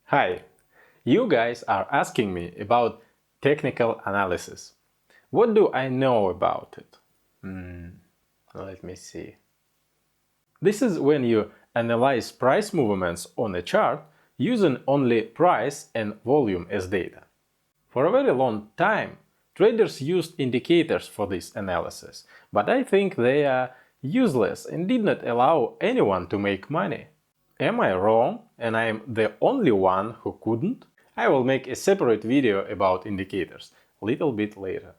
Hi! You guys are asking me about technical analysis. What do I know about it? Let me see. This is when you analyze price movements on a chart using only price and volume as data. For a very long time, traders used indicators for this analysis, but I think they are useless and did not allow anyone to make money. Am I wrong and I am the only one who couldn't? I will make a separate video about indicators a little bit later.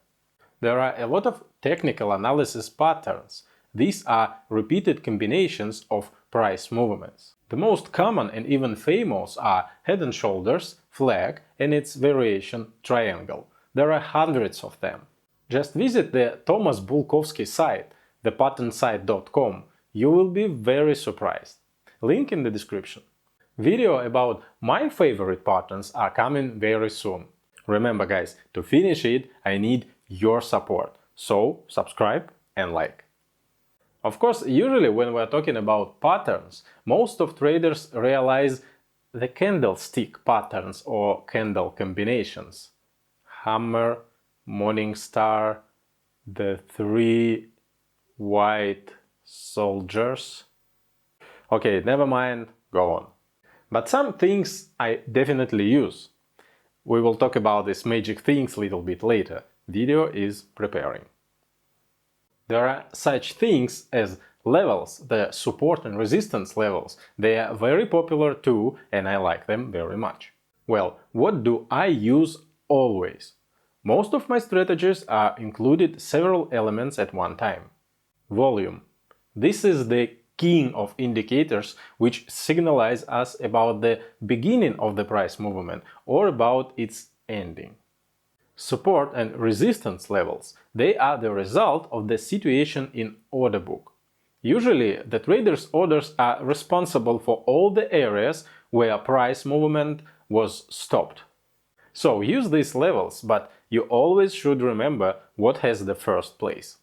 There are a lot of technical analysis patterns. These are repeated combinations of price movements. The most common and even famous are head and shoulders, flag, and its variation triangle. There are hundreds of them. Just visit the Thomas Bulkowski site, thepatternSite.com. You will be very surprised. Link in the description. Video about my favorite patterns are coming very soon. Remember guys, to finish it I need your support, so subscribe and like. Of course, usually when we're talking about patterns, most of traders realize the candlestick patterns or candle combinations. Hammer, morning star, the three white soldiers. Okay, never mind, go on. But some things I definitely use. We will talk about these magic things a little bit later. Video is preparing. There are such things as levels, the support and resistance levels. They are very popular too, and I like them very much. Well, what do I use always? Most of my strategies are included several elements at one time. Volume. This is the king of indicators which signalize us about the beginning of the price movement or about its ending. Support and resistance levels. They are the result of the situation in order book. Usually, the trader's orders are responsible for all the areas where price movement was stopped. So use these levels, but you always should remember what has the first place.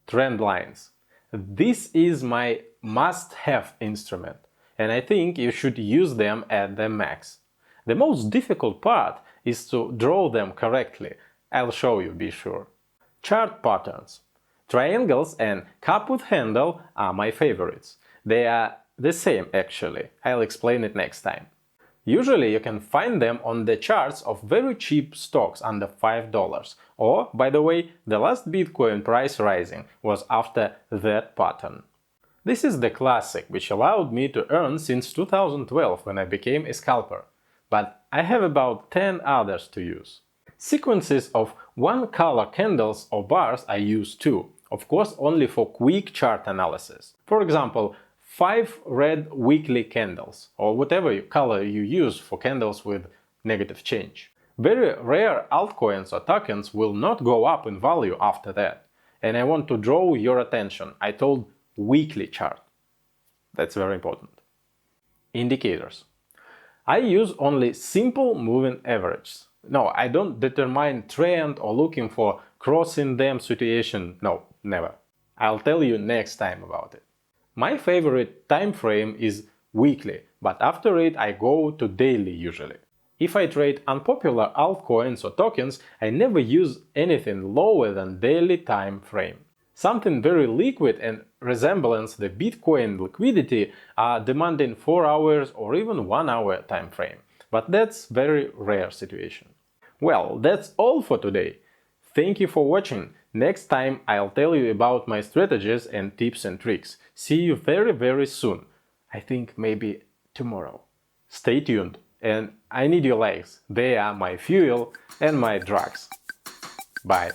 Trend lines. This is my must-have instrument, and I think you should use them at the max. The most difficult part is to draw them correctly. I'll show you, be sure. Chart patterns. Triangles and cup with handle are my favorites. They are the same actually. I'll explain it next time. Usually you can find them on the charts of very cheap stocks under $5. Or, by the way, the last Bitcoin price rising was after that pattern. This is the classic, which allowed me to earn since 2012 when I became a scalper. But I have about 10 others to use. Sequences of one-color candles or bars I use too, of course only for quick chart analysis. For example, 5 red weekly candles, or whatever color you use for candles with negative change. Very rare altcoins or tokens will not go up in value after that. And I want to draw your attention. I told weekly chart. That's very important. Indicators. I use only simple moving averages. No, I don't determine trend or looking for crossing them situation. No, never. I'll tell you next time about it. My favorite time frame is weekly, but after it I go to daily usually. If I trade unpopular altcoins or tokens, I never use anything lower than daily time frame. Something very liquid and resembles the Bitcoin liquidity are demanding 4 hours or even 1 hour time frame, but that's very rare situation. Well, that's all for today. Thank you for watching. Next time I'll tell you about my strategies and tips and tricks. See you very soon. I think maybe tomorrow. Stay tuned, and I need your likes. They are my fuel and my drugs. Bye.